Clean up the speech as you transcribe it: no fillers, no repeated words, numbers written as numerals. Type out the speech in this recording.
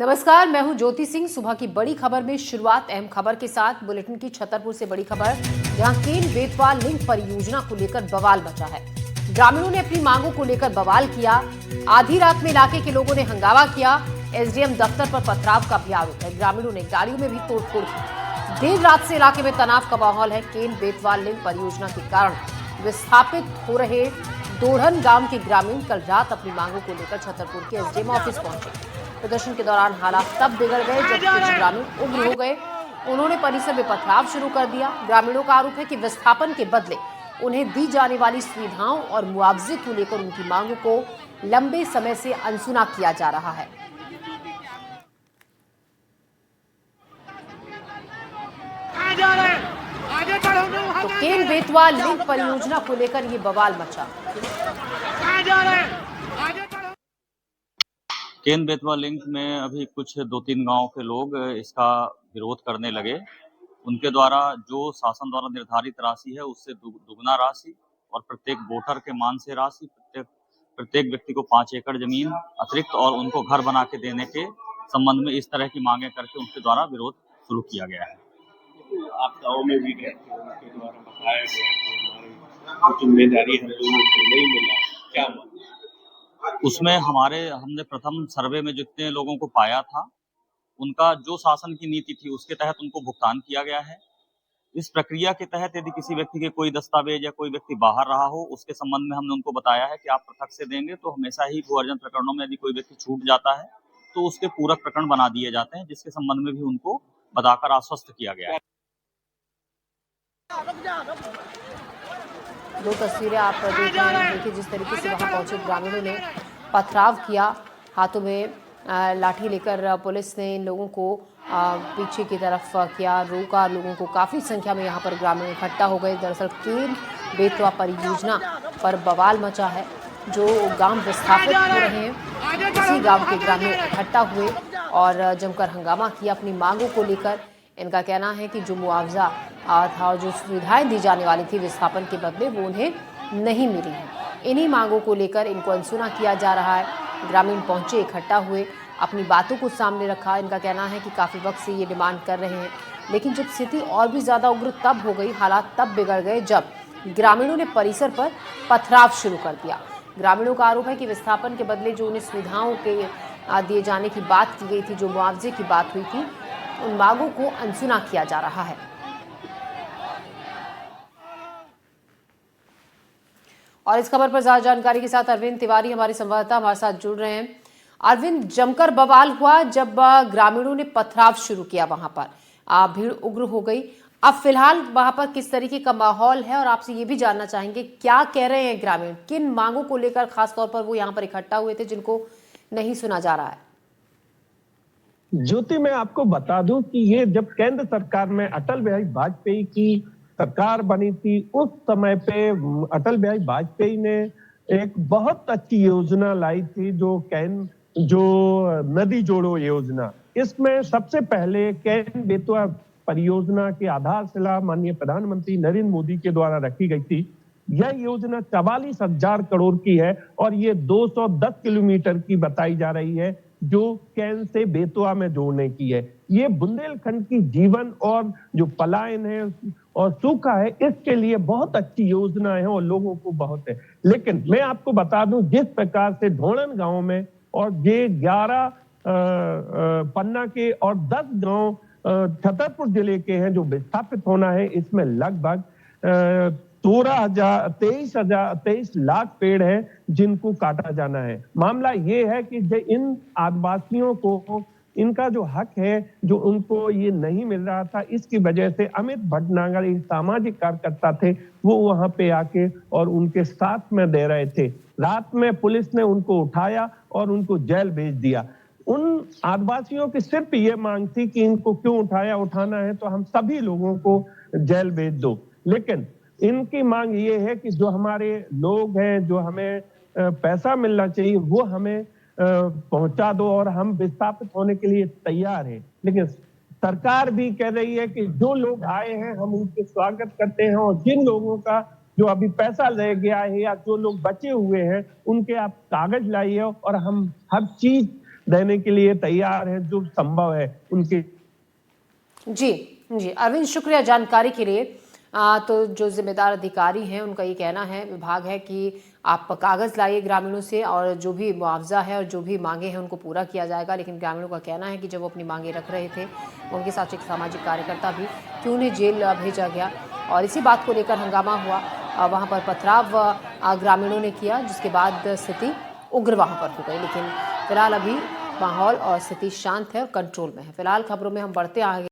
नमस्कार, मैं हूं ज्योति सिंह। सुबह की बड़ी खबर में शुरुआत अहम खबर के साथ। बुलेटिन की छतरपुर से बड़ी खबर, जहां केन बेतवा लिंक परियोजना को लेकर बवाल मचा है। ग्रामीणों ने अपनी मांगों को लेकर बवाल किया। आधी रात में इलाके के लोगों ने हंगामा किया। एसडीएम दफ्तर पर पथराव का भी आरोप है। ग्रामीणों ने गाड़ियों में भी तोड़फोड़ की। देर रात से इलाके में तनाव का माहौल है। केन बेतवा लिंक परियोजना के कारण विस्थापित हो रहे दोढ़न गांव के ग्रामीण कल रात अपनी मांगों को लेकर छतरपुर के एसडीएम ऑफिस पहुंचे। प्रदर्शन के दौरान हालात तब बिगड़ गए जब कुछ ग्रामीण उग्र हो गए। उन्होंने परिसर में पथराव शुरू कर दिया। ग्रामीणों का आरोप है कि विस्थापन के बदले उन्हें दी जाने वाली सुविधाओं और मुआवजे को लेकर उनकी मांगों को लंबे समय से अनसुना किया जा रहा है। तो केन बेतवा लिंक परियोजना को लेकर ये बवाल मचा। केन बेतवा लिंक में अभी कुछ 2-3 गांव के लोग इसका विरोध करने लगे। उनके द्वारा जो शासन द्वारा निर्धारित राशि है उससे दुगना राशि और प्रत्येक वोटर के मान से राशि, प्रत्येक व्यक्ति को 5 एकड़ जमीन अतिरिक्त और उनको घर बना के देने के संबंध में इस तरह की मांगे करके उनके द्वारा विरोध शुरू किया गया है। आप गाँव में भी गए थे, उनके द्वारा बताया गया कि हमारी जिम्मेदारी हम लोगों को नहीं मिला, क्या माना? उसमें हमने प्रथम सर्वे में जितने लोगों को पाया था, उनका जो शासन की नीति थी उसके तहत उनको भुगतान किया गया है। इस प्रक्रिया के तहत यदि किसी व्यक्ति के कोई दस्तावेज या कोई व्यक्ति बाहर रहा हो, उसके संबंध में हमने उनको बताया है कि आप पृथक से देंगे। तो हमेशा ही भू अर्जन प्रकरणों में यदि कोई व्यक्ति छूट जाता है तो उसके पूरक प्रकरण बना दिए जाते हैं, जिसके संबंध में भी उनको बताकर आश्वस्त किया गया है। दो तस्वीरें आप देख रहे हैं। देखिए जिस तरीके से वहां पहुंचे ग्रामीणों ने पथराव किया, हाथों में लाठी लेकर पुलिस ने इन लोगों को पीछे की तरफ किया, रोका लोगों को। काफ़ी संख्या में यहाँ पर ग्रामीण इकट्ठा हो गए। दरअसल केन बेतवा परियोजना पर बवाल मचा है। जो गांव विस्थापित हो रहे हैं, उसी गांव के ग्रामीण इकट्ठा हुए और जमकर हंगामा किया अपनी मांगों को लेकर। इनका कहना है कि जो मुआवजा था और जो सुविधाएं दी जाने वाली थी विस्थापन के बदले, वो उन्हें नहीं मिली है। इन्हीं मांगों को लेकर इनको अनसुना किया जा रहा है। ग्रामीण पहुंचे, इकट्ठा हुए, अपनी बातों को सामने रखा। इनका कहना है कि काफ़ी वक्त से ये डिमांड कर रहे हैं, लेकिन जब स्थिति और भी ज़्यादा उग्र तब हो गई, हालात तब बिगड़ गए जब ग्रामीणों ने परिसर पर पथराव शुरू कर दिया। ग्रामीणों का आरोप है कि विस्थापन के बदले जो उन्हें सुविधाओं के दिए जाने की बात की गई थी, जो मुआवजे की बात हुई थी, उन मांगों को अनसुना किया जा रहा है। और इस खबर पर ज्यादा जानकारी के साथ अरविंद तिवारी हमारे संवाददाता हमारे साथ जुड़ रहे हैं। अरविंद, जमकर बवाल हुआ जब ग्रामीणों ने पथराव शुरू किया, वहां पर भीड़ उग्र हो गई। अब फिलहाल वहां पर किस तरीके का माहौल है, और आपसे ये भी जानना चाहेंगे क्या कह रहे हैं ग्रामीण, किन मांगों को लेकर खासतौर पर वो यहाँ पर इकट्ठा हुए थे जिनको नहीं सुना जा रहा है? ज्योति, मैं आपको बता दूं कि ये जब केंद्र सरकार में अटल बिहारी वाजपेयी की सरकार बनी थी, उस समय पे अटल बिहारी वाजपेयी ने एक बहुत अच्छी योजना लाई थी, जो नदी जोड़ो योजना। इसमें सबसे पहले केन बेतवा परियोजना की आधारशिला माननीय प्रधानमंत्री नरेंद्र मोदी के द्वारा रखी गई थी। यह योजना 44,000 करोड़ की है और ये 210 किलोमीटर की बताई जा रही है, जो केन से बेतवा में जोड़ने की है। ये बुंदेलखंड की जीवन और जो पलायन है और सूखा है, इसके लिए बहुत अच्छी योजना है और लोगों को बहुत है। लेकिन मैं आपको बता दूं, जिस प्रकार से ढोणन गांव में और ये 11 पन्ना के और 10 गांव छतरपुर जिले के हैं जो विस्थापित होना है, इसमें लगभग 23 लाख पेड़ हैं जिनको काटा जाना है। मामला ये है कि इन आदिवासियों को इनका जो हक है, जो उनको ये नहीं मिल रहा था, इसकी वजह से अमित भटनागर एक सामाजिक कार्यकर्ता थे, वो वहां पे आके और उनके साथ में दे रहे थे। रात में पुलिस ने उनको उठाया और उनको जेल भेज दिया। उन आदिवासियों की सिर्फ ये मांग थी कि इनको क्यों उठाना है तो हम सभी लोगों को जेल भेज दो। लेकिन इनकी मांग ये है कि जो हमारे लोग हैं, जो हमें पैसा मिलना चाहिए, वो हमें पहुंचा दो और हम विस्थापित होने के लिए तैयार हैं। लेकिन सरकार भी कह रही है कि जो लोग आए हैं हम उनके स्वागत करते हैं, और जिन लोगों का जो अभी पैसा रह गया है या जो लोग बचे हुए हैं उनके आप कागज लाइए और हम हर चीज देने के लिए तैयार है, जो संभव है उनके। जी जी, अरविंद शुक्रिया जानकारी के लिए। तो जो जिम्मेदार अधिकारी हैं उनका ये कहना है, विभाग है कि आप कागज़ लाइए ग्रामीणों से और जो भी मुआवजा है और जो भी मांगे हैं उनको पूरा किया जाएगा। लेकिन ग्रामीणों का कहना है कि जब वो अपनी मांगे रख रहे थे, उनके साथ एक सामाजिक कार्यकर्ता भी क्यों उन्हें जेल भेजा गया, और इसी बात को लेकर हंगामा हुआ। वहाँ पर पथराव ग्रामीणों ने किया, जिसके बाद स्थिति उग्र वहाँ पर हो गई। लेकिन फिलहाल अभी माहौल और स्थिति शांत है और कंट्रोल में है। फिलहाल खबरों में हम बढ़ते आगे।